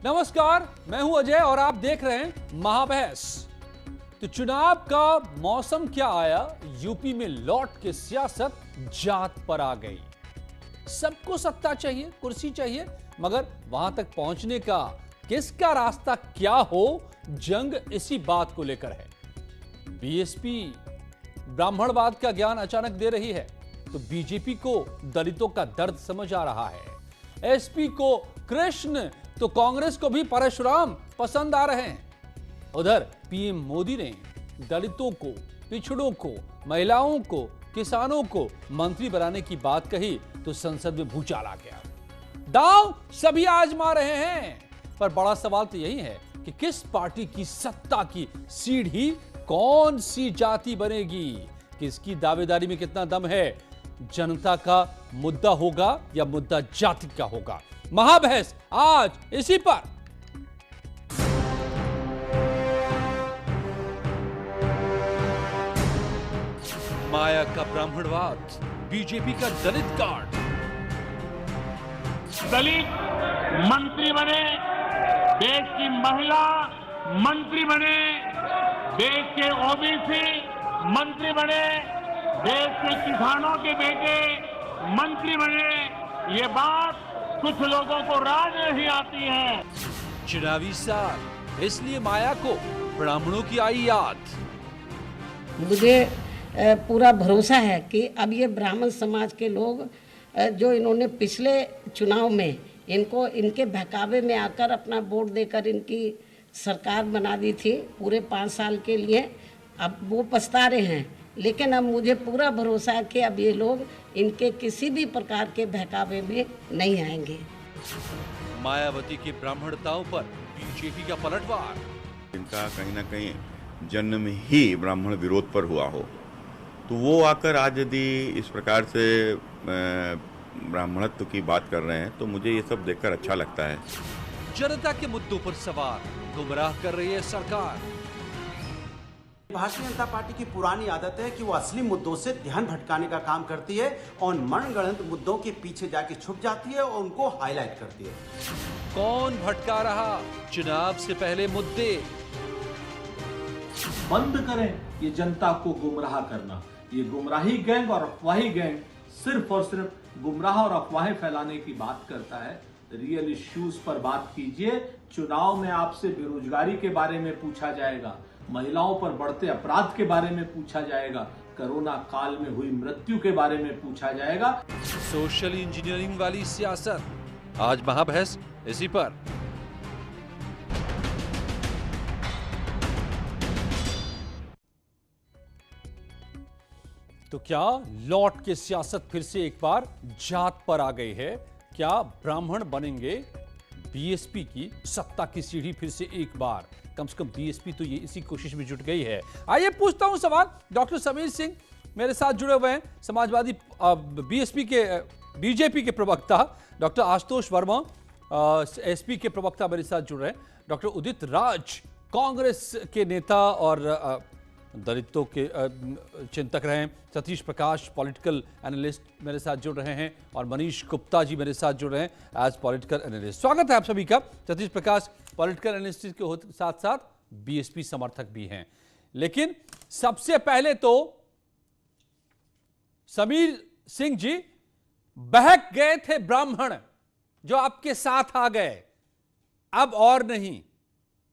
नमस्कार, मैं हूं अजय और आप देख रहे हैं महाबहस। तो चुनाव का मौसम क्या आया, यूपी में लौट के सियासत जात पर आ गई। सबको सत्ता चाहिए, कुर्सी चाहिए, मगर वहां तक पहुंचने का किसका रास्ता क्या हो, जंग इसी बात को लेकर है। बीएसपी ब्राह्मणवाद का ज्ञान अचानक दे रही है तो बीजेपी को दलितों का दर्द समझ आ रहा है। एसपी को कृष्ण तो कांग्रेस को भी परशुराम पसंद आ रहे हैं। उधर पीएम मोदी ने दलितों को, पिछड़ों को, महिलाओं को, किसानों को मंत्री बनाने की बात कही तो संसद में भूचाल आ गया। दांव सभी आजमा रहे हैं, पर बड़ा सवाल तो यही है कि किस पार्टी की सत्ता की सीढ़ी कौन सी जाति बनेगी, किसकी दावेदारी में कितना दम है। जनता का मुद्दा होगा या मुद्दा जाति का होगा। महाबहस आज इसी पर। माया का ब्राह्मणवाद, बीजेपी का दलित कार्ड। दलित मंत्री बने, देश की महिला मंत्री बने, देश के ओबीसी मंत्री बने, देश के किसानों के बेटे मंत्री बने, ये बात कुछ लोगों को राज नहीं आती है। चुनावी साल, इसलिए माया को ब्राह्मणों की आई याद। मुझे पूरा भरोसा है कि अब ये ब्राह्मण समाज के लोग जो इन्होंने पिछले चुनाव में इनको इनके बहकावे में आकर अपना वोट देकर इनकी सरकार बना दी थी पूरे 5 साल के लिए, अब वो पछता रहे हैं। लेकिन अब मुझे पूरा भरोसा है कि अब ये लोग इनके किसी भी प्रकार के बहकावे में नहीं आएंगे। मायावती की ब्राह्मणताओं पर बीजेपी का पलटवार। इनका कहीं ना कहीं जन्म ही ब्राह्मण विरोध पर हुआ हो, तो वो आकर आज यदि इस प्रकार से ब्राह्मणत्व की बात कर रहे हैं तो मुझे ये सब देखकर अच्छा लगता है। जनता के मुद्दों पर सवाल गुमराह कर रही है सरकार। भारतीय जनता पार्टी की पुरानी आदत है कि वो असली मुद्दों से ध्यान भटकाने का काम करती है और मनगढ़ंत मुद्दों के पीछे जाके छुप जाती है और उनको हाईलाइट करती है। कौन भटका रहा चुनाव से पहले मुद्दे? बंद करें ये जनता को गुमराह करना। ये गुमराही गैंग और अफवाही गैंग सिर्फ और सिर्फ गुमराह और अफवाहें फैलाने की बात करता है। रियल इश्यूज पर बात कीजिए। चुनाव में आपसे बेरोजगारी के बारे में पूछा जाएगा, महिलाओं पर बढ़ते अपराध के बारे में पूछा जाएगा, कोरोना काल में हुई मृत्यु के बारे में पूछा जाएगा। सोशल इंजीनियरिंग वाली सियासत, आज महाबहस इसी पर। तो क्या लौट के सियासत फिर से एक बार जात पर आ गई है? क्या ब्राह्मण बनेंगे? बीएसपी की सत्ता की सीढ़ी फिर से एक बार, कम से कम बीएसपी तो ये इसी कोशिश में जुट गई है। आइए पूछता हूं सवाल। डॉक्टर समीर सिंह मेरे साथ जुड़े हुए हैं, समाजवादी बीजेपी के प्रवक्ता। डॉक्टर आशुतोष वर्मा एसपी के प्रवक्ता मेरे साथ जुड़ रहे हैं। डॉक्टर उदित राज कांग्रेस के नेता और दलितों के चिंतक रहे हैं। सतीश प्रकाश पॉलिटिकल एनालिस्ट मेरे साथ जुड़ रहे हैं और मनीष गुप्ता जी मेरे साथ जुड़ रहे हैं एज पॉलिटिकल एनालिस्ट। स्वागत है आप सभी का। सतीश प्रकाश पॉलिटिकल एनालिस्ट के साथ साथ बीएसपी समर्थक भी हैं। लेकिन सबसे पहले तो समीर सिंह जी, बहक गए थे ब्राह्मण जो आपके साथ आ गए, अब और नहीं,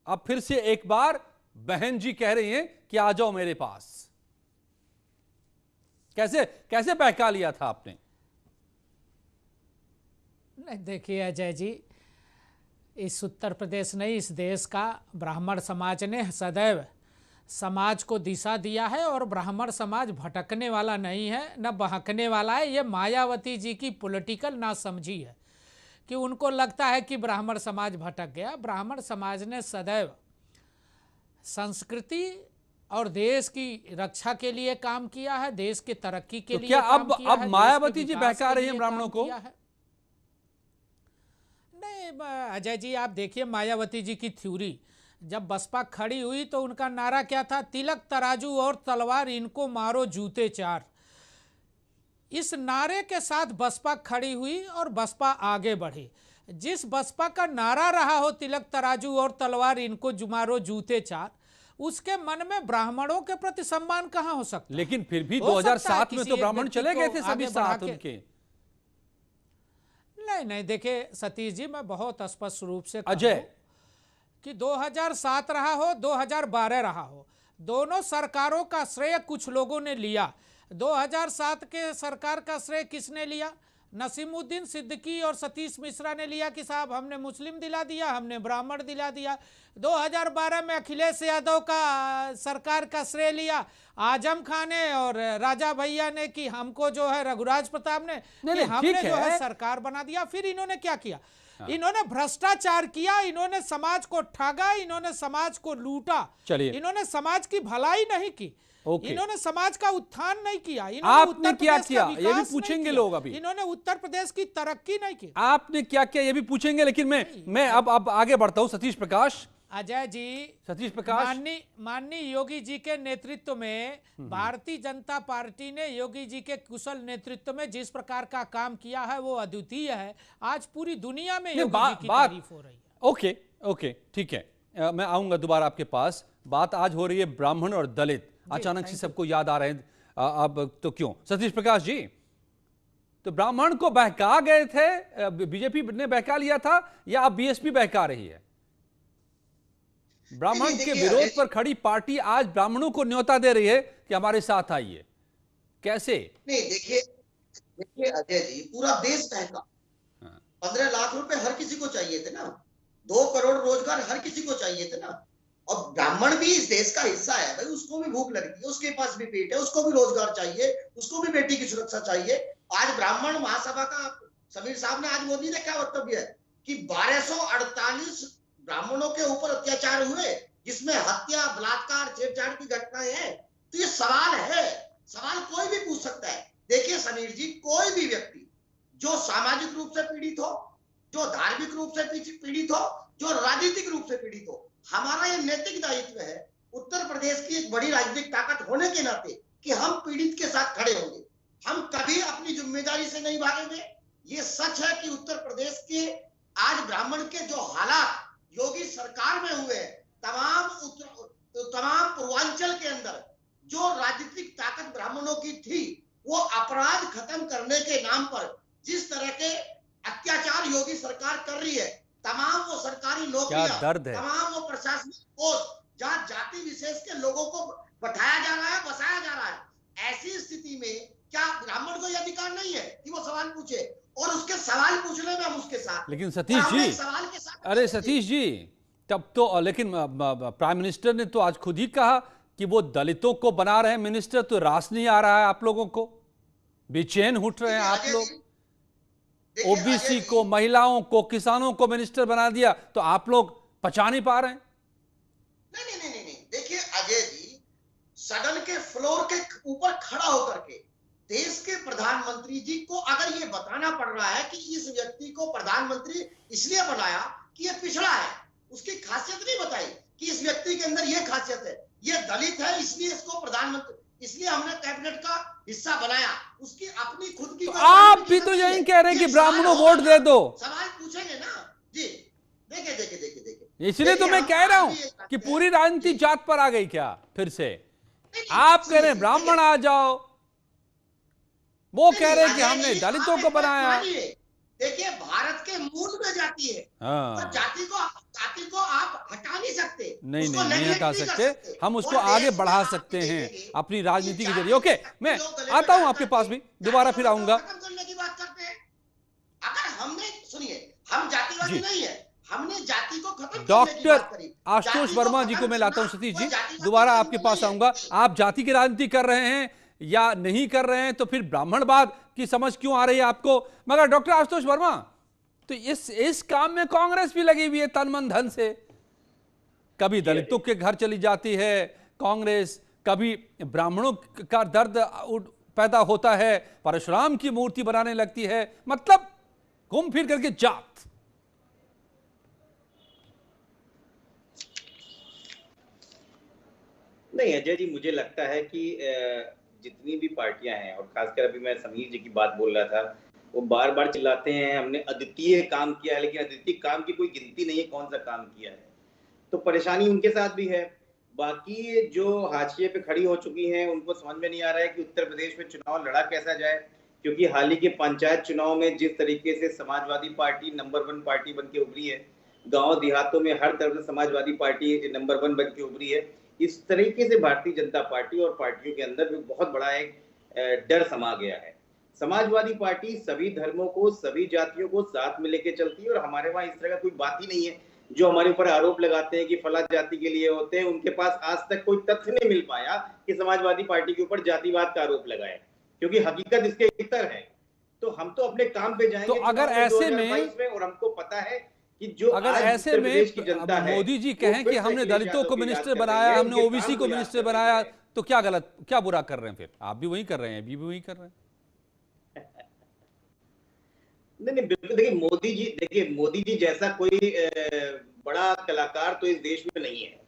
अब फिर से एक बार बहन जी कह रही हैं कि आ जाओ मेरे पास। कैसे कैसे बहका लिया था आपने? नहीं, देखिए अजय जी, इस उत्तर प्रदेश नहीं, इस देश का ब्राह्मण समाज ने सदैव समाज को दिशा दिया है और ब्राह्मण समाज भटकने वाला नहीं है, न बहकने वाला है। ये मायावती जी की पॉलिटिकल नासमझी है कि उनको लगता है कि ब्राह्मण समाज भटक गया। ब्राह्मण समाज ने सदैव संस्कृति और देश की रक्षा के लिए काम किया है, देश की तरक्की के लिए क्या काम किया है। अब मायावती जी बहका रही हैं ब्राह्मणों को? नहीं अजय जी, आप देखिए मायावती जी की थ्योरी, जब बसपा खड़ी हुई तो उनका नारा क्या था? तिलक तराजू और तलवार, इनको मारो जूते चार। इस नारे के साथ बसपा खड़ी हुई और बसपा आगे बढ़ी। जिस बसपा का नारा रहा हो तिलक तराजू और तलवार इनको जुमारो जूते चार, उसके मन में ब्राह्मणों के प्रति सम्मान कहां हो सकता है? लेकिन फिर भी हो सकता है 2007 में किसी तो एक ब्राह्मण व्यक्ति चले गए को थे सभी आगे बढ़ा साथ के। उनके। नहीं, देखिए सतीश जी, मैं बहुत स्पष्ट रूप से अजय, कहूं कि 2007 रहा हो 2012 रहा हो, दोनों सरकारों का श्रेय कुछ लोगों ने लिया। 2007 के सरकार का श्रेय किसने लिया? नसीमुद्दीन सिद्दीकी और सतीश मिश्रा ने लिया कि साहब हमने मुस्लिम दिला दिया, हमने ब्राह्मण दिला दिया। 2012 में अखिलेश यादव का सरकार का श्रेय लिया आजम खान ने और राजा भैया ने कि हमको जो है रघुराज प्रताप ने कि हमने जो है सरकार बना दिया। फिर इन्होंने क्या किया? इन्होंने भ्रष्टाचार किया, इन्होंने समाज को ठगा, इन्होंने समाज को लूटा, इन्होंने समाज की भलाई नहीं की, इन्होंने समाज का उत्थान नहीं किया। आपने क्या किया ये भी पूछेंगे लोग। अभी इन्होंने उत्तर प्रदेश की तरक्की नहीं की। आपने क्या किया ये भी पूछेंगे, लेकिन मैं अब आगे बढ़ता हूं। सतीश प्रकाश, अजय जी, सतीश प्रकाश, माननीय योगी जी के नेतृत्व में भारतीय जनता पार्टी ने योगी जी के कुशल नेतृत्व में जिस प्रकार का काम किया है वो अद्वितीय है। आज पूरी दुनिया में योगी जी की तारीफ हो रही है। ओके, ठीक है, मैं आऊंगा दोबारा आपके पास। बात आज हो रही है ब्राह्मण और दलित, अचानक से सबको याद आ रहे हैं। अब तो क्यों सतीश प्रकाश जी, तो ब्राह्मण को बहका गए थे, बीजेपी ने बहका लिया था या अब बीएसपी बहका रही है? ब्राह्मण के विरोध पर खड़ी पार्टी आज ब्राह्मणों को न्योता दे रही है कि हमारे साथ आइए, कैसे? नहीं, देखिए अजय जी, पूरा देश बहका। 15 लाख रुपए हर किसी को चाहिए थे ना, 2 करोड़ रोजगार हर किसी को चाहिए थे ना। और ब्राह्मण भी इस देश का हिस्सा है भाई, उसको भी भूख लगती है, उसके पास भी पेट है, उसको भी रोजगार चाहिए, उसको भी बेटी की सुरक्षा चाहिए। आज ब्राह्मण महासभा का समीर साहब ने, आज मोदी ने क्या वक्तव्य है कि 1248 ब्राह्मणों के ऊपर अत्याचार हुए, जिसमें हत्या, बलात्कार, छेड़छाड़ की घटनाएं हैं। तो ये सवाल है, सवाल कोई भी पूछ सकता है। देखिए समीर जी, कोई भी व्यक्ति जो सामाजिक रूप से पीड़ित हो, जो धार्मिक रूप से पीड़ित हो, जो राजनीतिक रूप से पीड़ित हो, हमारा ये नैतिक दायित्व है उत्तर प्रदेश की एक बड़ी राजनीतिक ताकत होने के नाते कि हम पीड़ित के साथ खड़े होंगे। हम कभी अपनी जिम्मेदारी से नहीं भागेंगे। ये सच है कि उत्तर प्रदेश के आज ब्राह्मण के जो हालात योगी सरकार में हुए हैं, तमाम पूर्वांचल के अंदर जो राजनीतिक ताकत ब्राह्मणों की थी, वो अपराध खत्म करने के नाम पर जिस तरह के अत्याचार योगी सरकार कर रही है, तमाम वो सरकारी नौकरियां, तमाम वो प्रशासनिक पोस्ट जहां जाति विशेष के लोगों को बैठाया जा रहा है, बसाया जा रहा है, ऐसी स्थिति में क्या ब्राह्मण को यह अधिकार नहीं है कि वो सवाल पूछे? और उसके सवाल पूछने में हम उसके साथ। लेकिन सतीश जी, सवाल के साथ, अरे सतीश जी, तब तो लेकिन प्राइम मिनिस्टर ने तो आज खुद ही कहा कि वो दलितों को बना रहे हैं मिनिस्टर, तो रास नहीं आ रहा है आप लोगों को, बेचैन उठ रहे हैं आप लोग। ओबीसी को, महिलाओं को, किसानों को मिनिस्टर बना दिया तो आप लोग पचा नहीं पा रहे हैं। नहीं, देखिए अजय जी, सदन के फ्लोर के ऊपर खड़ा होकर के देश के प्रधानमंत्री जी को अगर ये बताना पड़ रहा है कि इस व्यक्ति को प्रधानमंत्री इसलिए बनाया कि ये पिछड़ा है, उसकी खासियत नहीं बताई कि इस व्यक्ति के अंदर ये खासियत है, ये दलित है इसलिए इसको प्रधानमंत्री, इसलिए हमने कैबिनेट का हिस्सा बनाया, उसकी अपनी खुद की। तो आप भी तो यही कह रहे हैं कि ब्राह्मणों वोट दे दो। सवाल पूछेंगे ना जी। देखिए, इसलिए तो मैं कह रहा हूं कि पूरी राजनीति जात पर आ गई क्या फिर से? आप कह रहे हैं ब्राह्मण आ जाओ, वो कह रहे हैं कि हमने दलितों को बनाया। देखिए, भारत के मूल में जाति है, तो जाति को आप हटा नहीं सकते। नहीं हटा सकते, हम उसको आगे बढ़ा सकते हैं अपनी राजनीति के जरिए। ओके, मैं आता हूं आपके पास भी, दोबारा फिर आऊंगा। करने की बात करते हैं, अगर हमने, सुनिए, हम जातिवादी नहीं है, हमने जाति को खत्म करने की बात करी। डॉक्टर आशुतोष वर्मा जी को मैं लाता हूं। सतीश जी, दोबारा आपके पास आऊंगा। आप जाति की राजनीति कर रहे हैं या नहीं कर रहे हैं, तो फिर ब्राह्मणवाद की समझ क्यों आ रही है आपको? मगर डॉक्टर आशुतोष वर्मा, तो इस काम में कांग्रेस भी लगी हुई है तन मन धन से। कभी दलितों के घर चली जाती है कांग्रेस, कभी ब्राह्मणों का दर्द पैदा होता है, परशुराम की मूर्ति बनाने लगती है, मतलब घूम फिर करके जात। नहीं अजय जी, मुझे लगता है कि जितनी भी पार्टियां हैं, और खासकर अभी मैं समीर जी की बात बोल रहा था, वो बार बार चिल्लाते हैं हमने अद्वितीय काम किया है, लेकिन अद्वितीय काम की कोई गिनती नहीं है कौन सा काम किया है। तो परेशानी उनके साथ भी है। बाकी जो हाशिए पे खड़ी हो चुकी हैं उनको समझ में नहीं आ रहा है कि उत्तर प्रदेश में चुनाव लड़ा कैसा जाए, क्योंकि हाल ही के पंचायत चुनाव में जिस तरीके से समाजवादी पार्टी नंबर 1 पार्टी बन के उभरी है, गांव देहातों में हर तरफ से समाजवादी पार्टी नंबर 1 बन के उभरी है, इस तरीके से भारतीय जनता पार्टी और पार्टियों के अंदर भी बहुत बड़ा एक डर समा गया है। समाजवादी पार्टी सभी धर्मों को, सभी जातियों को साथ में लेके चलती है, और हमारे वहां इस तरह का कोई बात ही नहीं है। जो हमारे ऊपर आरोप लगाते हैं कि फला जाति के लिए होते हैं, उनके पास आज तक कोई तथ्य नहीं मिल पाया कि समाजवादी पार्टी के ऊपर जातिवाद का आरोप लगाए, क्योंकि हकीकत इसके भीतर है। तो हम तो अपने काम पे जाएंगे। तो अगर ऐसे में और हमको पता है कि जो अगर ऐसे में मोदी जी कहें कि हमने दलितों को मिनिस्टर बनाया, हमने ओबीसी को मिनिस्टर बनाया, तो क्या गलत, क्या बुरा कर रहे हैं? फिर आप भी वही कर रहे हैं, अभी भी वही कर रहे हैं। नहीं, बिल्कुल। देखिए मोदी जी जैसा कोई बड़ा कलाकार तो इस देश में नहीं है।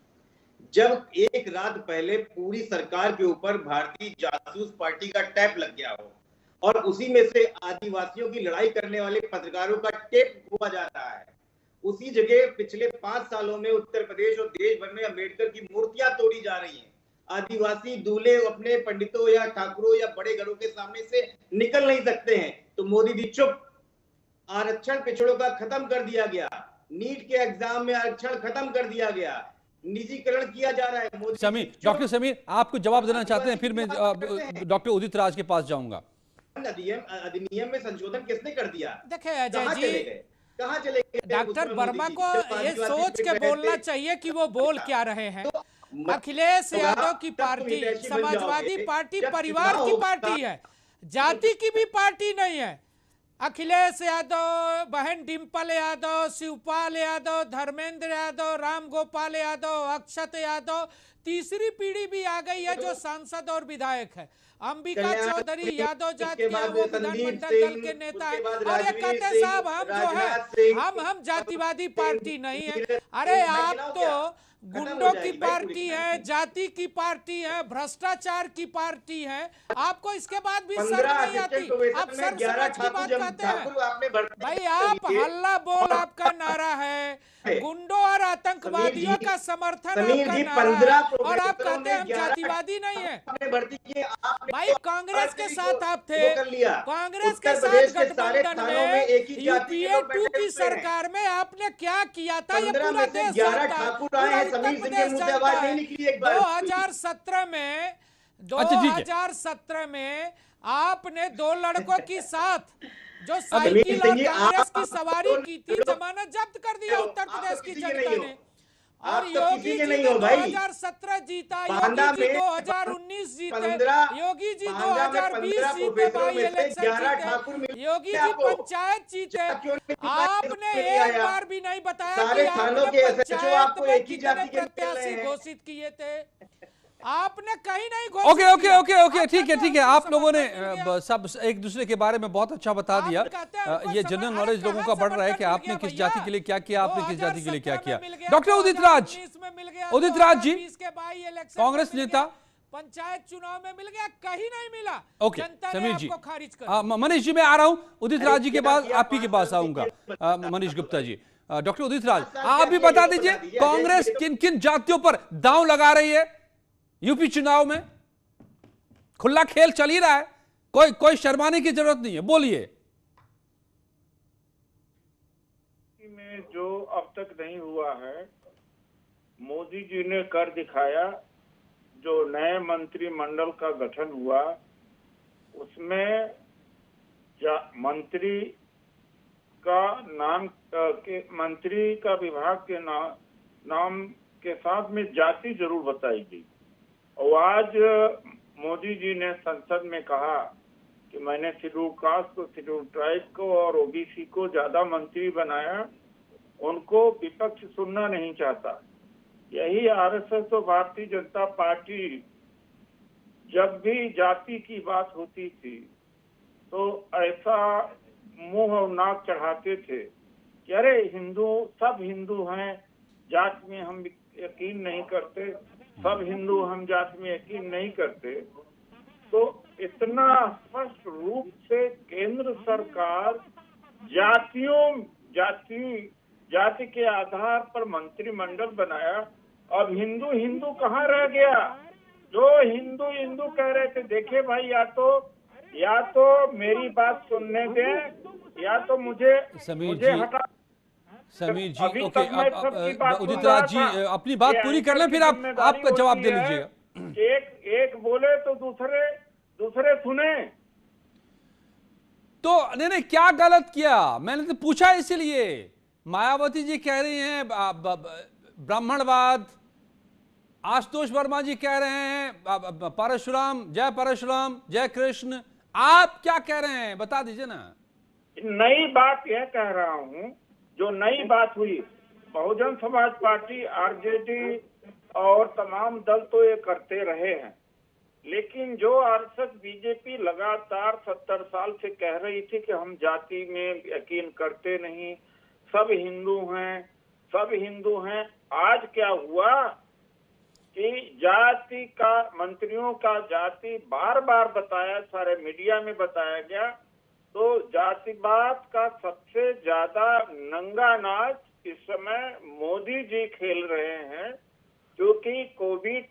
जब एक रात पहले पूरी सरकार के ऊपर भारतीय जासूस पार्टी का टैप लग गया हो, और उसी में से आदिवासियों की लड़ाई करने वाले पत्रकारों का टेप हुआ जा रहा है, उसी जगह पिछले 5 सालों में उत्तर प्रदेश और देश भर में अम्बेडकर की मूर्तियां तोड़ी जा रही हैं। आदिवासी दूल्हे अपने पंडितों या ठाकुरों या बड़े घरों के सामने से निकल नहीं सकते हैं, तो मोदी जी चुप। आरक्षण पिछड़ों का खत्म कर दिया गया, नीट के एग्जाम में आरक्षण खत्म कर दिया गया, निजीकरण किया जा रहा है। मोदी समीर, डॉक्टर समीर आपको जवाब देना चाहते हैं, फिर मैं डॉक्टर उदित राज के पास जाऊंगा। अधिनियम में संशोधन किसने कर दिया? देखिए अजय जी, कहाँ चले गए? डॉक्टर वर्मा को ये सोच के बोलना चाहिए कि वो बोल क्या रहे हैं। अखिलेश यादव की पार्टी समाजवादी पार्टी परिवार की पार्टी है, जाति की भी पार्टी नहीं है। अखिलेश यादव, बहन डिंपल यादव, शिवपाल यादव, धर्मेंद्र यादव, राम गोपाल यादव, अक्षत यादव, तीसरी पीढ़ी भी आ गई है जो सांसद और विधायक है। अंबिका चौधरी यादव जाति है, वो विधानमंडल दल के नेता है, और ये कहते साहब हम जो है हम जातिवादी पार्टी नहीं है। अरे आप तो गुंडों की पार्टी है, जाति की पार्टी है, भ्रष्टाचार की पार्टी है, आपको इसके बाद भी शर्म नहीं आती? आप सर्व समाज की बात कहते हैं। भाई आप हल्ला बोल आपका नारा है, गुंडों और आतंकवादियों का समर्थन आपका नारा है, और आप कहते हैं हम जातिवादी नहीं है। भाई कांग्रेस के साथ आप थे, कांग्रेस के साथ गठबंधन में यूपीए 2 की सरकार में आपने क्या किया था ये पूरा देश जानता है, पूरा उत्तर प्रदेश जानता है। 2017 में आपने 2 लड़कों के साथ जो साइकिल और कांग्रेस की सवारी की थी, जमानत जब्त कर दिया उत्तर प्रदेश की जनता ने। और योगी जी ने 2017 जीता, योगी जी 2019 जीते, योगी जी 2020 जीते, बाई इलेक्शन जीते, योगी जी पंचायत जीते। आपने एक बार भी नहीं बताया कि आपने पंचायत में कितने प्रत्याशी घोषित किए थे, आपने कहीं नहीं घोषित किया। ओके ठीक है। आप लोगों ने सब एक दूसरे के बारे में बहुत अच्छा बता दिया। ये जनरल नॉलेज लोगों का बढ़ रहा है कि आपने किस जाति के लिए क्या किया, आपने किस जाति के लिए क्या किया। डॉक्टर उदित राज जी, कांग्रेस नेता, पंचायत चुनाव में मिल गया, कहीं नहीं मिला। ओके समीर जी, मनीष जी मैं आ रहा हूं, उदित राज जी के बाद आप ही के पास आऊंगा। मनीष गुप्ता जी, डॉक्टर उदित राज आप भी बता दीजिए कांग्रेस किन किन जातियों पर दांव लगा रही है यूपी चुनाव में? खुला खेल चल ही रहा है, कोई शर्माने की जरूरत नहीं है, बोलिए। में जो अब तक नहीं हुआ है मोदी जी ने कर दिखाया। जो नए मंत्रिमंडल का गठन हुआ उसमें मंत्री का नाम के मंत्री का विभाग के नाम के साथ में जाति जरूर बताई गई। और आज मोदी जी ने संसद में कहा कि मैंने शेड्यूल कास्ट को, शेड्यूल ट्राइब को और ओबीसी को ज्यादा मंत्री बनाया, उनको विपक्ष सुनना नहीं चाहता। यही आरएसएस और भारतीय जनता पार्टी जब भी जाति की बात होती थी तो ऐसा मुंह और नाक चढ़ाते थे कि अरे हिंदू, सब हिंदू हैं, जात में हम यकीन नहीं करते, सब हिंदू हम जात में यकीन नहीं करते। तो इतना स्पष्ट रूप से केंद्र सरकार जाति के आधार पर मंत्रिमंडल बनाया। अब हिंदू हिंदू कहाँ रह गया? जो हिंदू हिंदू कह रहे थे, देखिए भाई, या तो मेरी बात सुनने दें या तो मुझे हटा। समीर जी, अभी ओके, तक मैं सबकी बात सुन उदित रहा राज जी था। अपनी बात पूरी कर लें, फिर आप जवाब दे लीजिएगा। एक बोले तो दूसरे सुने। तो नहीं, क्या गलत किया? मैंने तो पूछा इसीलिए। मायावती जी कह रही हैं ब्राह्मणवाद, आशुतोष वर्मा जी कह रहे हैं परशुराम, जय कृष्ण। आप क्या कह रहे हैं, बता दीजिए ना। नई बात यह कह रहा हूं, जो नई बात हुई, बहुजन समाज पार्टी, आरजेडी और तमाम दल तो ये करते रहे हैं, लेकिन जो आरएसएस बीजेपी लगातार 70 साल से कह रही थी कि हम जाति में यकीन करते नहीं, सब हिंदू हैं। आज क्या हुआ कि जाति का, मंत्रियों का जाति बार बार बताया, सारे मीडिया में बताया गया। तो जातिवाद का सबसे ज्यादा नंगा नाच इस समय मोदी जी खेल रहे हैं, क्योंकि कोविड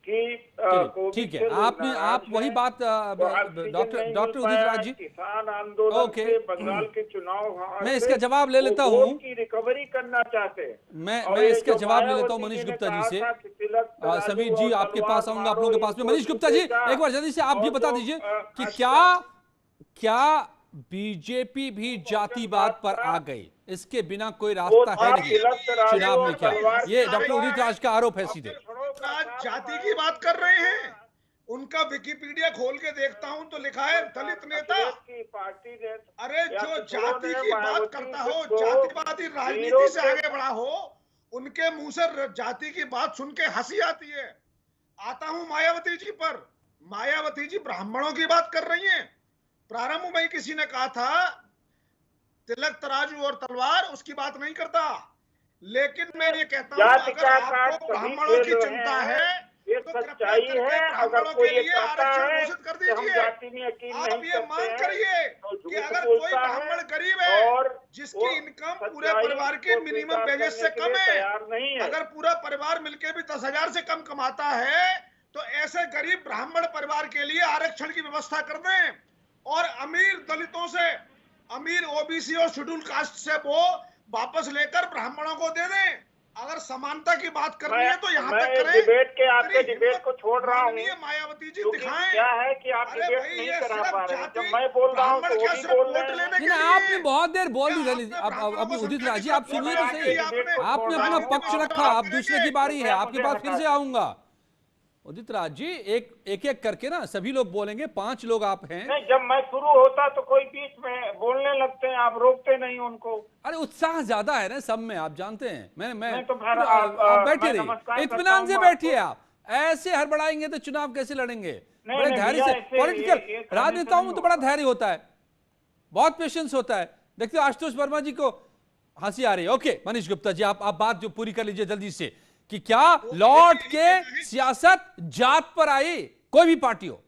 ठीक है, आप वही बात डॉक्टर उदित राज जी, किसान आंदोलन से, बंगाल के चुनाव, मैं इसका जवाब ले लेता हूँ, की रिकवरी करना चाहते हैं। मैं इसका जवाब ले लेता हूँ मनीष गुप्ता जी से। समीर जी आपके पास आऊंगा, आप लोगों के पास में। मनीष गुप्ता जी, एक बार जल्दी से आप भी बता दीजिए कि क्या बीजेपी भी जातिवाद पर आ गई? इसके बिना कोई रास्ता है नहीं चुनाव में। क्या ये डॉक्टर उदित राज का आरोप है सीधे? जाति की बात कर रहे हैं, उनका विकिपीडिया खोल के देखता हूं तो लिखा है दलित नेता। अरे जो जाति की बात करता हो, जातिवादी राजनीति से आगे बढ़ा हो, उनके मुंह से जाति की बात सुन के हंसी आती है। आता हूं मायावती जी पर। मायावती जी ब्राह्मणों की बात कर रही हैं। प्रारंभ में किसी ने कहा था तिलक तराजू और तलवार, उसकी बात नहीं करता, लेकिन मैं ये कहता हूं अगर आपको ब्राह्मणों की चिंता है तो सच्चाई है। अगर कोई ये कहता है घोषित कर कि हम दीजिए। जाति में यकीन आप नहीं ये मांग करिए कि अगर कोई ब्राह्मण गरीब है और जिसकी इनकम पूरे परिवार के मिनिमम वेजेस से कम है, अगर पूरा परिवार मिलकर भी 10,000 से कम कमाता है, तो ऐसे गरीब ब्राह्मण परिवार के लिए आरक्षण की व्यवस्था कर दें और अमीर दलितों से, अमीर ओबीसी और शेड्यूल कास्ट से वो वापस लेकर ब्राह्मणों को दे दें। अगर समानता की बात करनी है तो यहाँ तक करें। आपके डिबेट को छोड़ रहा हूँ। मायावती जी दिखाएं क्या है कि आप डिबेट नहीं करा पा रहे हैं। जब मैं बोल रहा हूँ तो वो भी बोल रहे हैं। आपने बहुत देर बोल दी। अब उदित राज जी आप सुनिए तो सही, आपने अपना पक्ष रखा, अब दूसरे की बारी है, आपके पास फिर से आऊंगा। उदित राज जी एक एक करके ना सभी लोग बोलेंगे, 5 लोग आप हैं। नहीं, जब मैं शुरू होता तो कोई बीच में बोलने लगते हैं, आप रोकते नहीं उनको। अरे उत्साह ज्यादा है ना सब में, आप जानते हैं। मैं तो आप बैठे रहिए, इत्मीनान से बैठिए। आप ऐसे हड़बड़ाएंगे तो चुनाव कैसे लड़ेंगे? बड़े धैर्य से, पॉलिटिकल राजनेताओं में तो बड़ा धैर्य होता है, बहुत पेशेंस होता है। देखते हो आशुतोष वर्मा जी को हंसी आ रही है। ओके मनीष गुप्ता जी, आप बात जो पूरी कर लीजिए जल्दी से, कि क्या लौट के सियासत जात पर आई, कोई भी पार्टी हो?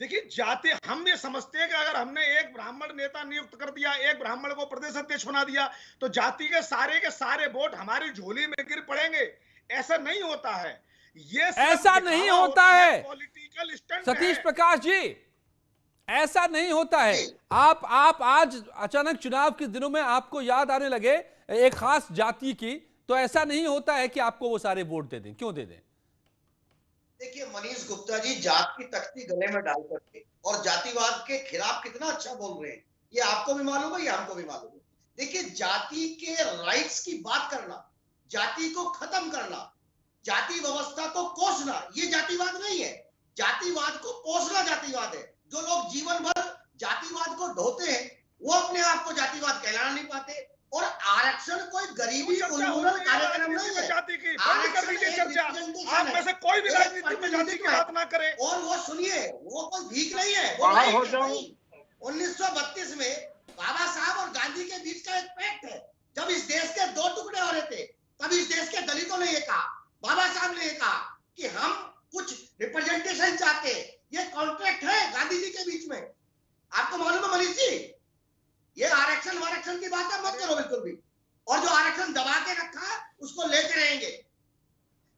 देखिए जाति, हम ये समझते हैं कि अगर हमने एक ब्राह्मण नेता नियुक्त कर दिया, एक ब्राह्मण को प्रदेश अध्यक्ष बना दिया, तो जाति के सारे वोट हमारी झोली में गिर पड़ेंगे। ऐसा नहीं होता है। ये ऐसा नहीं होता है पॉलिटिकल स्टंट। सतीश प्रकाश जी, ऐसा नहीं होता है। आप आज अचानक चुनाव के दिनों में आपको याद आने लगे एक खास जाति की, तो ऐसा नहीं होता है कि आपको वो सारे वोट दे दें। क्यों दे दें? देखिए मनीष गुप्ता जी जात की तख्ती गले में डाल करके और जातिवाद के खिलाफ कितना अच्छा बोल रहे हैं, ये आपको भी मालूम है, ये हमको भी मालूम है। देखिए जाति के राइट्स की बात करना, जाति को खत्म करना, जाति व्यवस्था को कोसना, ये जातिवाद नहीं है। जातिवाद को पोसना जातिवाद है। जो लोग जीवन भर जातिवाद को ढोते हैं वो अपने आप को जातिवाद कहलाना नहीं पाते। और आरक्षण कोई गरीबी उन्मूलन कार्यक्रम नहीं है। आप में से कोई भी राजनीति में जाति की बात ना करे। और वो सुनिए, वो कोई भीख नहीं है। 1932 में बाबा साहब और गांधी के बीच का एक पैक्ट है। जब इस देश के 2 टुकड़े हो रहे थे, तब इस देश के दलितों ने ये कहा, बाबा साहब ने ये कहा कि हम कुछ रिप्रेजेंटेशन चाहते हैं, आरक्षण की बात मत करो बिल्कुल भी। और जो आरक्षण दबा के रखा है उसको लेते रहेंगे।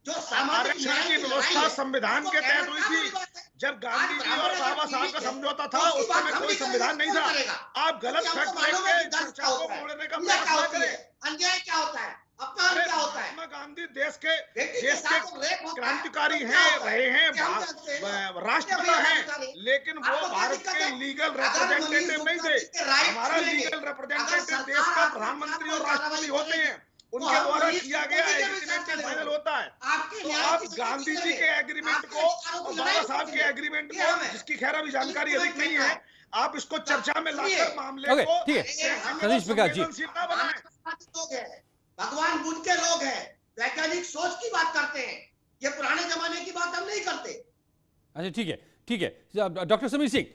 जो आरक्षण की व्यवस्था संविधान के तहत हुई थी। जब गांधी जी और बाबा साहब का समझौता था उस समय कोई संविधान नहीं था। आप गलत फैक्ट लेके चर्चा को मोड़ने का प्रयास न करें। अन्याय क्या होता है, अपमान क्या होता है? महात्मा गांधी देश के क्रांतिकारी हैं, रहे हैं, राष्ट्रपिता हैं, लेकिन वो भारत के लीगल रिप्रेजेंटेटिव नहीं थे। हमारा लीगल रिप्रेजेंटेटिव देश का प्रधानमंत्री और राष्ट्रपति होते हैं, उनके द्वारा किया गया एग्रीमेंट फाइनल होता है। तो आप गांधी जी के एग्रीमेंट को और बाबा साहब के एग्रीमेंट को, जिसकी खैर अभी जानकारी अधिक नहीं है, आप इसको चर्चा में लाकर मामले को ठीक है सतीश प्रकाश जी। भगवान बुद्ध के लोग हैं, वैज्ञानिक सोच की बात करते हैं, ये पुराने जमाने की बात हम नहीं करते। अच्छा ठीक है डॉक्टर समीर सिंह,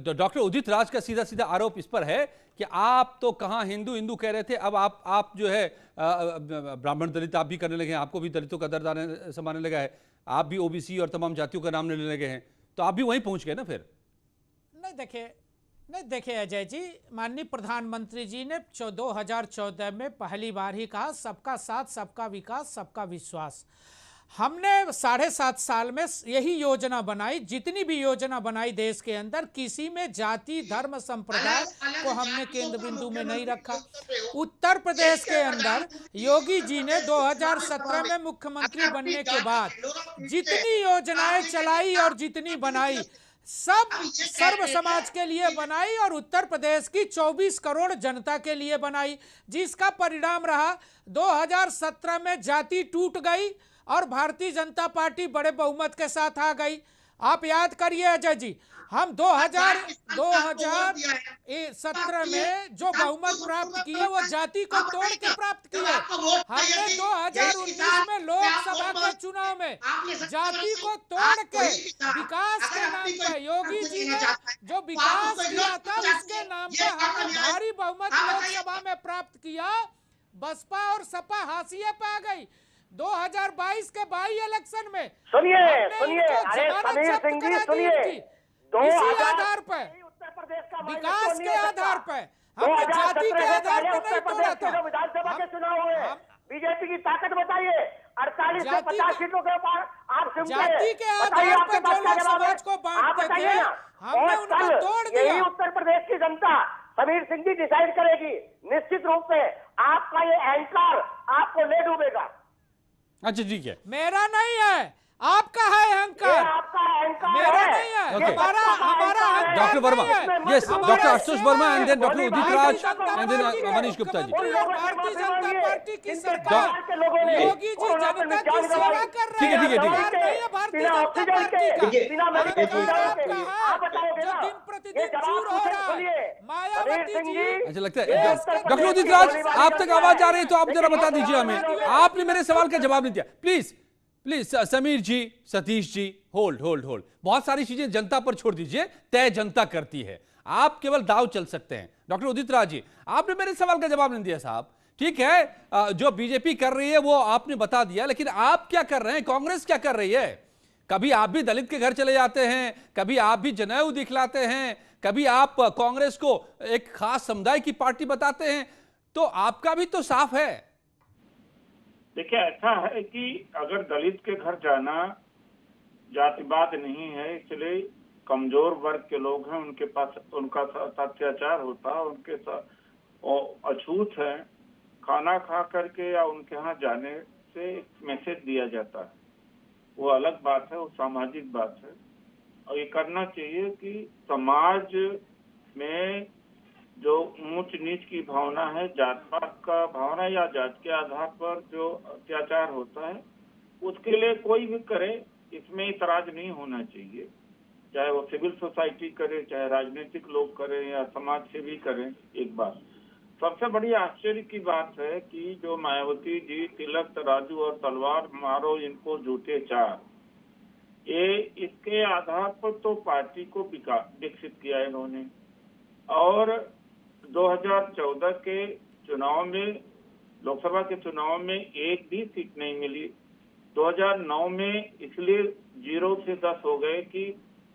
डॉक्टर उदित राज का सीधा सीधा आरोप इस पर है कि आप तो कहाँ हिंदू कह रहे थे, अब आप जो है ब्राह्मण दलित आप भी करने लगे हैं, आपको भी दलितों का दर्द समाने लगा है, आप भी ओबीसी और तमाम जातियों का नाम लेने लगे हैं, तो आप भी वहीं पहुंच गए ना फिर। नहीं देखिए अजय जी, माननीय प्रधानमंत्री जी ने 2014 में पहली बार ही कहा सबका साथ, सबका विकास, सबका विश्वास। हमने 7.5 साल में यही योजना बनाई, जितनी भी योजना बनाई देश के अंदर, किसी में जाति धर्म संप्रदाय को हमने केंद्र बिंदु में नहीं रखा। उत्तर प्रदेश के अंदर योगी जी ने 2017 में मुख्यमंत्री बनने के बाद जितनी योजनाएं चलाई और जितनी बनाई सब सर्व समाज के लिए बनाई और उत्तर प्रदेश की 24 करोड़ जनता के लिए बनाई, जिसका परिणाम रहा 2017 में जाति टूट गई और भारतीय जनता पार्टी बड़े बहुमत के साथ आ गई। आप याद करिए अजय जी, हम 2017 में जो बहुमत प्राप्त किए वो जाति को तोड़ के प्राप्त किए। हमने 2019 में लोकसभा के चुनाव में जाति को तोड़ के विकास के नाम पे योगी जी ने जो विकास किया था उसके नाम पे हमने भारी बहुमत लोकसभा में प्राप्त किया। बसपा और सपा हाशिए पे आ गई। 2022 के बाई इलेक्शन में सुनिए अरे समीर सिंह जी सुनिए, इसी आधार पर उत्तर प्रदेश का विकास के आधार पर हमने जाति के आधार पर नहीं तोड़ा था। विधानसभा के चुनाव हुए, बीजेपी की ताकत बताइए। 48 से 50 सीटों के ऊपर आप जाति के आधार पर जो लोग समाज को बांटते थे हमने उनको तोड़ दिया। यही उत्तर प्रदेश की जनता समीर सिंह जी डिसाइड करेगी। निश्चित रूप से आपका ये अहंकार आपको ले डूबेगा। अच्छा ठीक है, मेरा नहीं है, आपका है अहंकार, आपका अहंकार मेरा नहीं है। हमारा doctor Verma, yes doctor Ashutosh Verma and then doctor Udit Raj and then Manish Gupta ji. Bharatiya Janata party की सरकार, योगी जी जनता की सेवा कर रहे हैं। ठीक है भारतीय जनता पार्टी का जो दिन प्रतिदिन चूर हो रहा है मायावती जी। अच्छा लगता है डॉक्टर उदित राज, आप तक आवाज आ रही है तो आप जरा बता दीजिए हमें, आपने मेरे सवाल का जवाब नहीं दिया। Please Sameer ji, Satish ji, hold. बहुत सारी चीजें जनता पर छोड़ दीजिए, तय जनता करती है, आप केवल दाव चल सकते हैं। डॉक्टर उदित राज जी, आपने मेरे सवाल का जवाब नहीं दिया साहब। ठीक है, जो बीजेपी कर रही है वो आपने बता दिया, लेकिन आप क्या कर रहे हैं, कांग्रेस क्या कर रही है? कभी आप भी दलित के घर चले जाते हैं, कभी आप भी जनेऊ दिखलाते हैं, कभी आप कांग्रेस को एक खास समुदाय की पार्टी बताते हैं, तो आपका भी तो साफ है। देखिए, ऐसा है कि अगर दलित के घर जाना जातिवाद नहीं है, इसलिए कमजोर वर्ग के लोग हैं, उनके पास उनका साथ अत्याचार होता है, उनके साथ अछूत है, खाना खा करके या उनके यहाँ जाने से मैसेज दिया जाता है, वो अलग बात है, वो सामाजिक बात है। और ये करना चाहिए कि समाज में जो ऊंच नीच की भावना है, जातपात का भावना या जात के आधार पर जो अत्याचार होता है, उसके लिए कोई भी करे, इसमें इतराज नहीं होना चाहिए। चाहे वो सिविल सोसाइटी करे, चाहे राजनीतिक लोग करें या समाज सेवी करें। एक बात सबसे बड़ी आश्चर्य की बात है कि जो मायावती जी तिलक तराजू और तलवार मारो इनको झूठे चार, ये इसके आधार पर तो पार्टी को विकसित किया इन्होंने। और 2014 के चुनाव में, लोकसभा के चुनाव में एक भी सीट नहीं मिली। 2009 में इसलिए 0 से 10 हो गए कि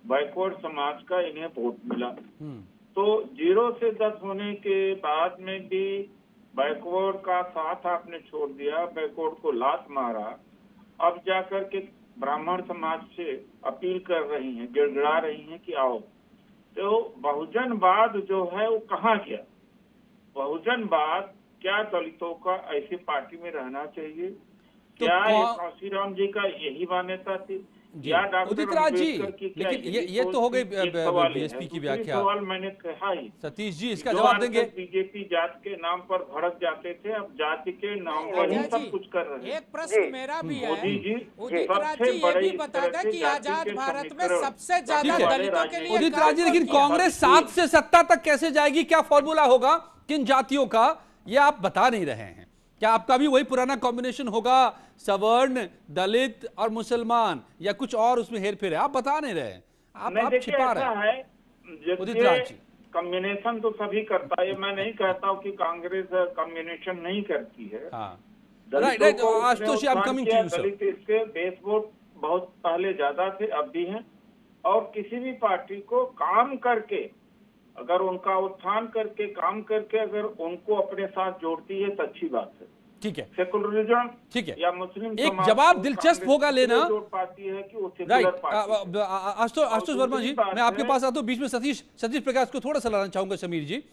बैकवर्ड समाज का इन्हें वोट मिला। तो 0 से 10 होने के बाद में भी बैकवर्ड का साथ आपने छोड़ दिया, बैकवर्ड को लात मारा। अब जाकर के ब्राह्मण समाज से अपील कर रही हैं, गिड़गिड़ा रही हैं कि आओ। तो बहुजनवाद जो है वो कहाँ गया? बहुजनवाद क्या दलितों का ऐसी पार्टी में रहना चाहिए? तो क्या ये काशीराम जी का यही मान्यता थी? उदित राज जी, लेकिन ये तो हो गई बीएसपी की व्याख्या। सवाल मैंने कहा ही। सतीश जी इसका जवाब देंगे। बीजेपी जाति के नाम पर भड़क जाते थे, अब जाति के नाम पर ही सब कुछ कर रहे हैं। एक प्रश्न मेरा भी है, मोदी जी उदित राज जी ये भी बता दें कि आजाद भारत में सबसे ज्यादा दलितों के लिए। उदित राज जी, लेकिन कांग्रेस 7 से सत्ता तक कैसे जाएगी? क्या फॉर्मूला होगा किन जातियों का, ये आप बता नहीं रहे हैं। क्या आपका भी वही पुराना कॉम्बिनेशन होगा, सवर्ण, दलित और मुसलमान, या कुछ और उसमें हेरफेर है? आप बता नहीं रहे हैं, आप छिपा रहे हैं। उदित राज जी, कॉम्बिनेशन तो सभी करता है, मैं नहीं कहता हूँ कि कांग्रेस कॉम्बिनेशन नहीं करती है। Right, Ashutosh I am coming to you sir. दलित इसके बेस वोट बहुत पहले ज्यादा थे, अब भी हैं, और किसी भी पार्टी को काम करके, अगर उनका उत्थान करके, काम करके अगर उनको अपने साथ जोड़ती है तो अच्छी बात है। ठीक है, सेकुलरिज्म ठीक है, या मुस्लिम एक जवाब दिलचस्प होगा लेना। जोड़ पाती है कि वो राइट, आशुतोष वर्मा जी, मैं आपके पास आता हूँ। बीच में सतीश प्रकाश को थोड़ा सा लाना चाहूंगा। समीर जी,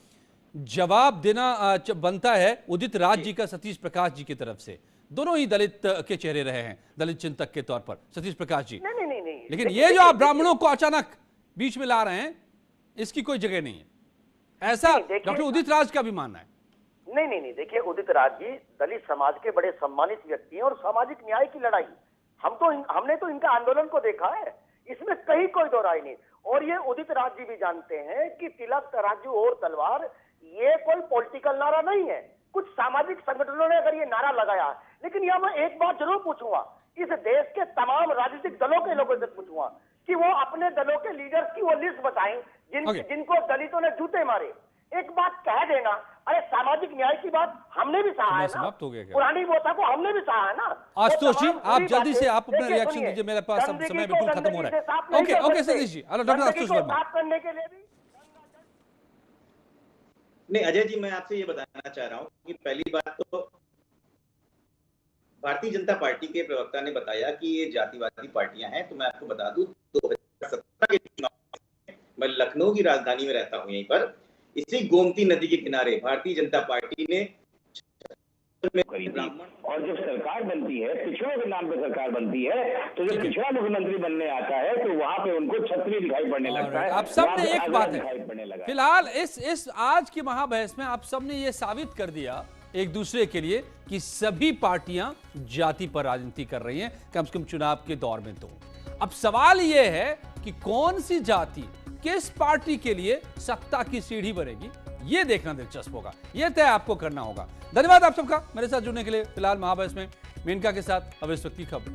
जवाब देना बनता है उदित राज जी का सतीश प्रकाश जी की तरफ से। दोनों ही दलित के चेहरे रहे हैं, दलित चिंतक के तौर पर। सतीश प्रकाश जी, नहीं, लेकिन ये जो आप ब्राह्मणों को अचानक बीच में ला रहे हैं, इसकी कोई जगह नहीं है, ऐसा डॉक्टर उदित राज का भी मानना है। नहीं, देखिए उदित राज जी दलित समाज के बड़े सम्मानित व्यक्ति हैं और सामाजिक न्याय की लड़ाई हमने तो इनका आंदोलन को देखा है, इसमें कहीं कोई दो राय नहीं। और ये उदित राज जी भी जानते हैं कि तिलक तराजू और तलवार ये कोई पॉलिटिकल नारा नहीं है। कुछ सामाजिक संगठनों ने अगर ये नारा लगाया, लेकिन यह मैं एक बात जरूर पूछूंगा, इस देश के तमाम राजनीतिक दलों के लोगों से पूछूंगा कि वो अपने दलों के लीडर्स की वो लिस्ट बताएं जिनको दलितों ने जूते मारे। एक बात कह देना, अरे सामाजिक न्याय की बात हमने भी सहा है ना, पुरानी बोता को हमने भी सहा है ना। आशुतोष जी, आप जल्दी से आप अपना रिएक्शन दीजिए, मेरे पास समय बिल्कुल खत्म हो रहा है। Okay Satish ji, hello doctor Ashutosh Verma. साफ करने के लिए भी नहीं, अजय जी, मैं आपसे ये बताना चाह रहा हूँ कि पहली बात तो भारतीय जनता पार्टी के प्रवक्ता ने बताया कि ये जातिवादी पार्टियां हैं। तो मैं आपको बता दूं, 2017 के चुनाव में, मैं लखनऊ की राजधानी में रहता हूं, यहीं पर इसी गोमती नदी के किनारे भारतीय जनता पार्टी ने और जब सरकार बनती है, पिछड़ों के नाम पे सरकार बनती है, तो जब पिछड़ा मुख्यमंत्री बनने आता है तो वहां पे उनको छतरी दिखाई पड़ने लगता है। आप सबने एक बात है, फिलहाल इस आज की महाबहस में आप सबने ये साबित कर दिया एक दूसरे के लिए कि सभी पार्टियां जाति पर राजनीति कर रही हैं, कम से कम चुनाव के दौर में। तो अब सवाल यह है कि कौन सी जाति किस पार्टी के लिए सत्ता की सीढ़ी बनेगी, यह देखना दिलचस्प होगा, यह तय आपको करना होगा। धन्यवाद आप सबका मेरे साथ जुड़ने के लिए। फिलहाल महाबहस में मेनका के साथ अब इस वक्त की खबर।